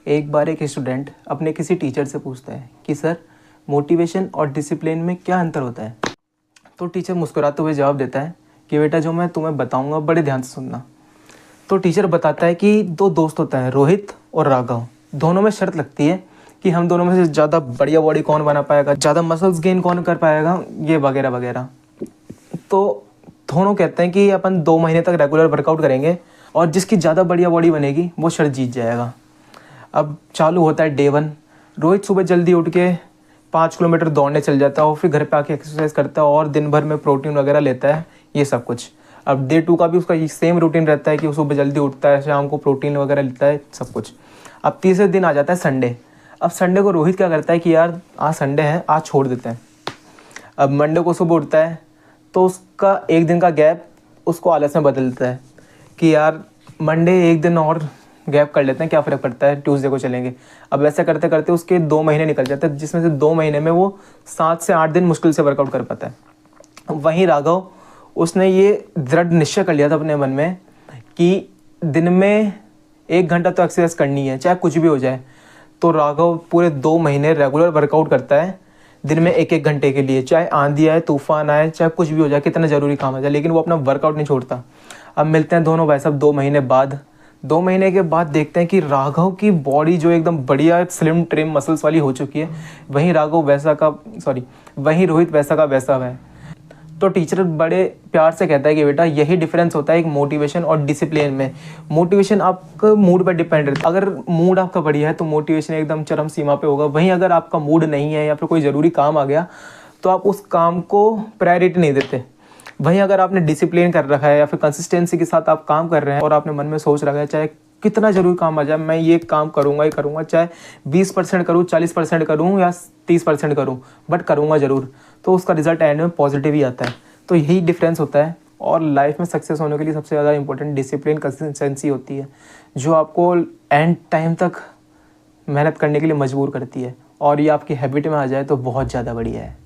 एक बार एक स्टूडेंट अपने किसी टीचर से पूछता है कि सर मोटिवेशन और डिसिप्लिन में क्या अंतर होता है। तो टीचर मुस्कुराते हुए जवाब देता है कि बेटा जो मैं तुम्हें बताऊंगा बड़े ध्यान से सुनना। तो टीचर बताता है कि दो दोस्त होते हैं, रोहित और राघव। दोनों में शर्त लगती है कि हम दोनों में से ज़्यादा बढ़िया बॉडी कौन बना पाएगा, ज़्यादा मसल्स गेन कौन कर पाएगा, ये वगैरह वगैरह। तो दोनों कहते हैं कि अपन 2 महीने तक रेगुलर वर्कआउट करेंगे और जिसकी ज़्यादा बढ़िया बॉडी बनेगी वो शर्त जीत जाएगा। अब चालू होता है डे 1। रोहित सुबह जल्दी उठ के 5 किलोमीटर दौड़ने चल जाता है और फिर घर पे आके एक्सरसाइज करता है और दिन भर में प्रोटीन वगैरह लेता है, ये सब कुछ। अब डे 2 का भी उसका सेम रूटीन रहता है कि वो सुबह जल्दी उठता है, शाम को प्रोटीन वगैरह लेता है, सब कुछ। अब तीसरे दिन आ जाता है संडे। अब संडे को रोहित क्या करता है कि यार आज संडे है, आज छोड़ देते हैं। अब मंडे को सुबह उठता है तो उसका एक दिन का गैप उसको आलस में बदल देता है कि यार मंडे एक दिन और गैप कर लेते हैं, क्या फ़र्क पड़ता है, ट्यूसडे को चलेंगे। अब ऐसा करते करते उसके 2 महीने निकल जाते हैं, जिसमें से 2 महीने में वो 7 से 8 दिन मुश्किल से वर्कआउट कर पाता है। वहीं राघव, उसने ये दृढ़ निश्चय कर लिया था अपने मन में कि दिन में 1 घंटा तो एक्सरसाइज करनी है, चाहे कुछ भी हो जाए। तो राघव पूरे 2 महीने रेगुलर वर्कआउट करता है दिन में 1-1 घंटे के लिए, चाहे आंधी आए, तूफान आए, चाहे कुछ भी हो जाए, कितना ज़रूरी काम आ जाए, लेकिन वो अपना वर्कआउट नहीं छोड़ता। अब मिलते हैं दोनों भाई साहब 2 महीने बाद। 2 महीने के बाद देखते हैं कि राघव की बॉडी जो एकदम बढ़िया स्लिम ट्रिम मसल्स वाली हो चुकी है, वहीं रोहित वैसा का वैसा है। तो टीचर बड़े प्यार से कहता है कि बेटा यही डिफरेंस होता है एक मोटिवेशन और डिसिप्लिन में। मोटिवेशन आपका मूड पर डिपेंड रहता है। अगर मूड आपका बढ़िया है तो मोटिवेशन एकदम चरम सीमा पे होगा। वहीं अगर आपका मूड नहीं है या फिर कोई ज़रूरी काम आ गया तो आप उस काम को प्रायोरिटी नहीं देते। वहीं अगर आपने डिसिप्लिन कर रखा है या फिर कंसिस्टेंसी के साथ आप काम कर रहे हैं और आपने मन में सोच रखा है चाहे कितना ज़रूरी काम आ जाए, मैं ये काम करूँगा ही करूँगा, चाहे 20% करूँ, 40% करूँ या 30% करूँ, बट करूँगा ज़रूर, तो उसका रिजल्ट एंड में पॉजिटिव ही आता है। तो यही डिफरेंस होता है। और लाइफ में सक्सेस होने के लिए सबसे ज़्यादा इंपॉर्टेंट डिसिप्लिन, कंसिस्टेंसी होती है, जो आपको एंड टाइम तक मेहनत करने के लिए मजबूर करती है। और ये आपकी हैबिट में आ जाए तो बहुत ज़्यादा बढ़िया है।